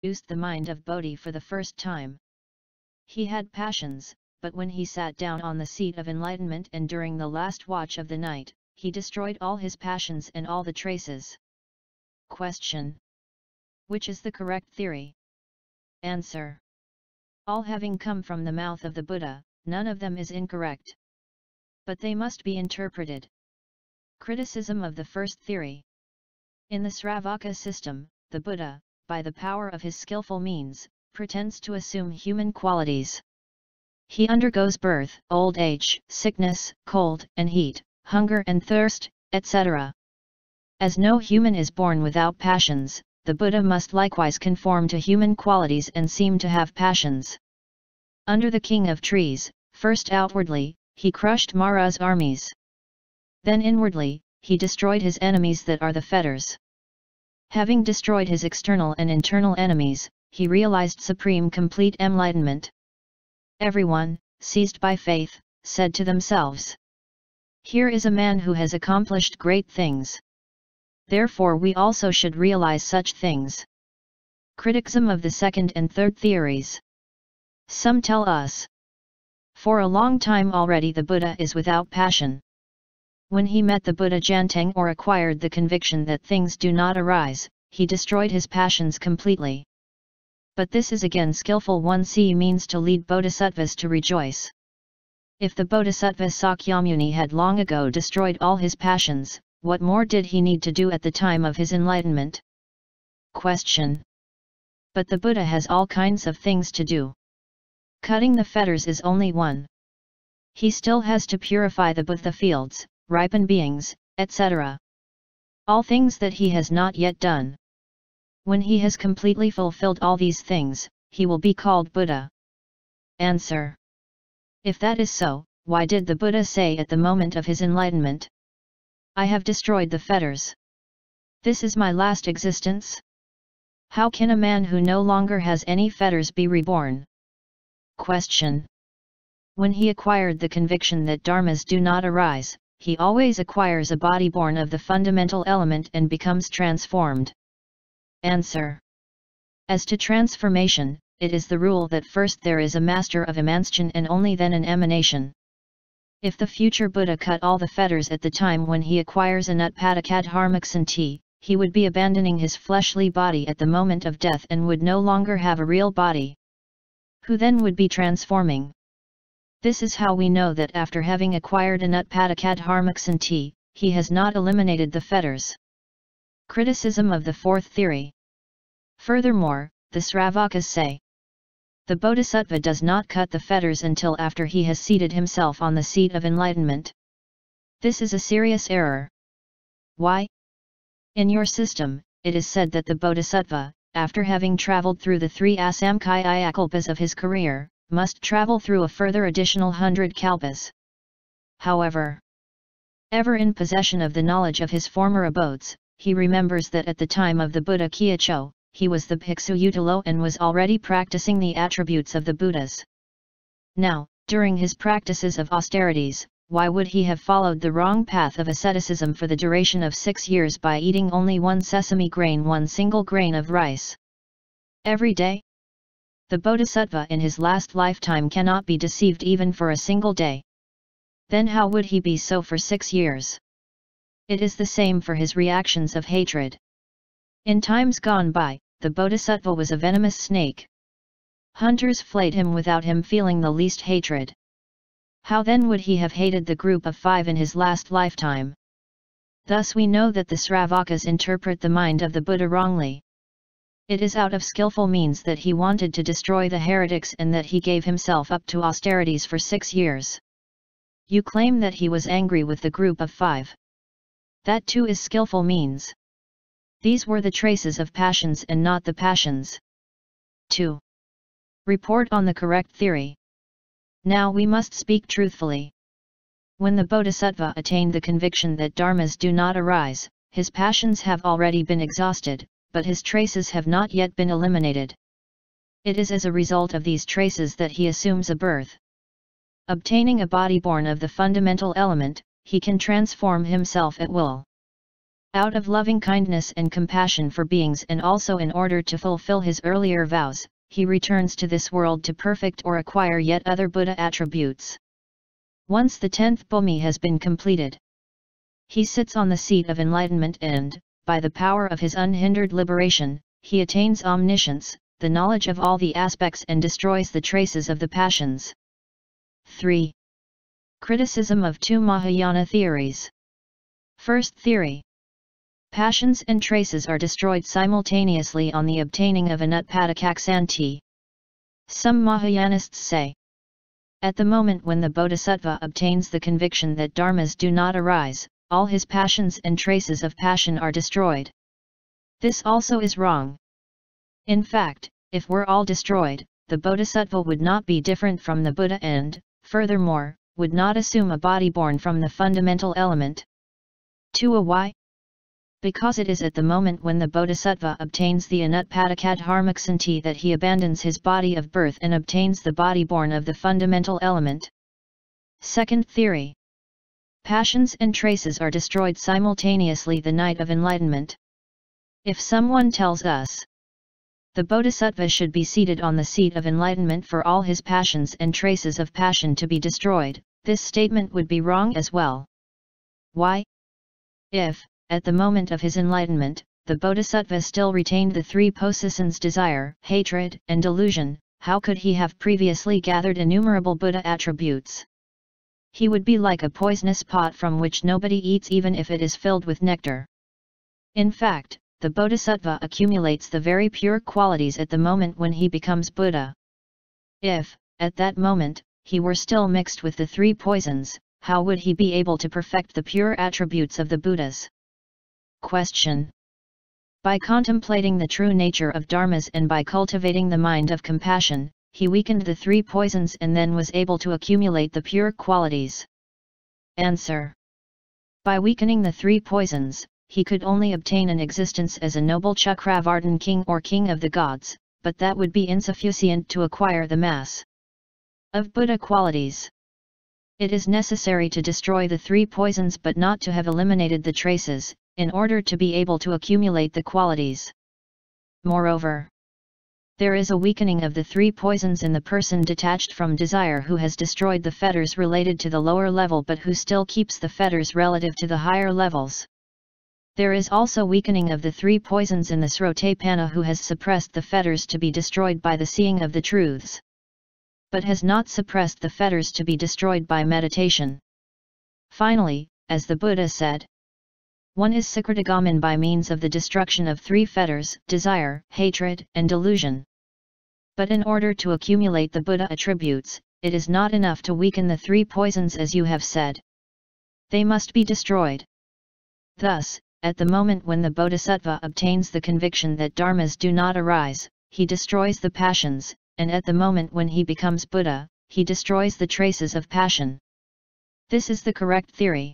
used the mind of Bodhi for the first time. He had passions, but when he sat down on the seat of enlightenment and during the last watch of the night, he destroyed all his passions and all the traces. Question: which is the correct theory? Answer: all having come from the mouth of the Buddha, none of them is incorrect. But they must be interpreted. Criticism of the first theory. In the Sravaka system, the Buddha, by the power of his skillful means, pretends to assume human qualities. He undergoes birth, old age, sickness, cold and heat, hunger and thirst, etc. As no human is born without passions, the Buddha must likewise conform to human qualities and seem to have passions. Under the king of trees, first outwardly, he crushed Mara's armies. Then inwardly, he destroyed his enemies that are the fetters. Having destroyed his external and internal enemies, he realized supreme complete enlightenment. Everyone, seized by faith, said to themselves, "Here is a man who has accomplished great things. Therefore we also should realize such things." Criticism of the second and third theories. Some tell us, for a long time already the Buddha is without passion. When he met the Buddha Janteng or acquired the conviction that things do not arise, he destroyed his passions completely. But this is again skillful 1c means to lead bodhisattvas to rejoice. If the bodhisattva Sakyamuni had long ago destroyed all his passions, what more did he need to do at the time of his enlightenment? Question: but the Buddha has all kinds of things to do. Cutting the fetters is only one. He still has to purify the Buddha fields, ripen beings, etc. All things that he has not yet done. When he has completely fulfilled all these things, he will be called Buddha. Answer: if that is so, why did the Buddha say at the moment of his enlightenment, "I have destroyed the fetters. This is my last existence"? How can a man who no longer has any fetters be reborn? Question: when he acquired the conviction that dharmas do not arise, he always acquires a body born of the fundamental element and becomes transformed. Answer: as to transformation, it is the rule that first there is a master of emancipation and only then an emanation. If the future Buddha cut all the fetters at the time when he acquires anutpadakadharmaksanti, he would be abandoning his fleshly body at the moment of death and would no longer have a real body. Who then would be transforming? This is how we know that after having acquired anutpadakadharmaksanti, he has not eliminated the fetters. Criticism of the fourth theory. Furthermore, the Sravakas say, the bodhisattva does not cut the fetters until after he has seated himself on the seat of enlightenment. This is a serious error. Why? In your system, it is said that the bodhisattva, after having travelled through the 3 asamkhya kalpas of his career, must travel through a further additional 100 kalpas. However, ever in possession of the knowledge of his former abodes, he remembers that at the time of the Buddha Kyecho, he was the Bhiksu Utalo and was already practicing the attributes of the Buddhas. Now, during his practices of austerities, why would he have followed the wrong path of asceticism for the duration of 6 years by eating only 1 sesame grain, 1 single grain of rice, every day? The bodhisattva in his last lifetime cannot be deceived even for a single day. Then how would he be so for 6 years? It is the same for his reactions of hatred. In times gone by, the bodhisattva was a venomous snake. Hunters flayed him without him feeling the least hatred. How then would he have hated the group of 5 in his last lifetime? Thus we know that the Sravakas interpret the mind of the Buddha wrongly. It is out of skillful means that he wanted to destroy the heretics and that he gave himself up to austerities for 6 years. You claim that he was angry with the group of 5. That too is skillful means. These were the traces of passions and not the passions. 2. Report on the correct theory. Now we must speak truthfully. When the bodhisattva attained the conviction that dharmas do not arise, his passions have already been exhausted, but his traces have not yet been eliminated. It is as a result of these traces that he assumes a birth. Obtaining a body born of the fundamental element, he can transform himself at will. Out of loving kindness and compassion for beings, and also in order to fulfill his earlier vows, he returns to this world to perfect or acquire yet other Buddha attributes. Once the 10th Bhumi has been completed, he sits on the seat of enlightenment and, by the power of his unhindered liberation, he attains omniscience, the knowledge of all the aspects, and destroys the traces of the passions. 3. Criticism of two Mahayana theories. First theory. Passions and traces are destroyed simultaneously on the obtaining of anutpadakaksanti. Some Mahayanists say, at the moment when the bodhisattva obtains the conviction that dharmas do not arise, all his passions and traces of passion are destroyed. This also is wrong. In fact, if were all destroyed, the bodhisattva would not be different from the Buddha and, furthermore, would not assume a body born from the fundamental element. 2. Why? Because it is at the moment when the bodhisattva obtains the anutpadakadharmaksanti that he abandons his body of birth and obtains the body born of the fundamental element. Second theory. Passions and traces are destroyed simultaneously the night of enlightenment. If someone tells us the bodhisattva should be seated on the seat of enlightenment for all his passions and traces of passion to be destroyed, this statement would be wrong as well. Why? If, at the moment of his enlightenment, the bodhisattva still retained the three posisons desire, hatred, and delusion, how could he have previously gathered innumerable Buddha attributes? He would be like a poisonous pot from which nobody eats even if it is filled with nectar. In fact, the bodhisattva accumulates the very pure qualities at the moment when he becomes Buddha. If, at that moment, he were still mixed with the three poisons, how would he be able to perfect the pure attributes of the Buddhas? Question. By contemplating the true nature of dharmas and by cultivating the mind of compassion, he weakened the three poisons and then was able to accumulate the pure qualities. Answer. By weakening the three poisons, he could only obtain an existence as a noble Chakravartin king or king of the gods, but that would be insufficient to acquire the mass of Buddha qualities. It is necessary to destroy the three poisons but not to have eliminated the traces, in order to be able to accumulate the qualities. Moreover, there is a weakening of the three poisons in the person detached from desire who has destroyed the fetters related to the lower level but who still keeps the fetters relative to the higher levels. There is also weakening of the three poisons in the Srotapanna who has suppressed the fetters to be destroyed by the seeing of the truths, but has not suppressed the fetters to be destroyed by meditation. Finally, as the Buddha said, one is Sakritagamin by means of the destruction of three fetters, desire, hatred, and delusion. But in order to accumulate the Buddha attributes, it is not enough to weaken the three poisons as you have said. They must be destroyed. Thus, at the moment when the bodhisattva obtains the conviction that dharmas do not arise, he destroys the passions, and at the moment when he becomes Buddha, he destroys the traces of passion. This is the correct theory.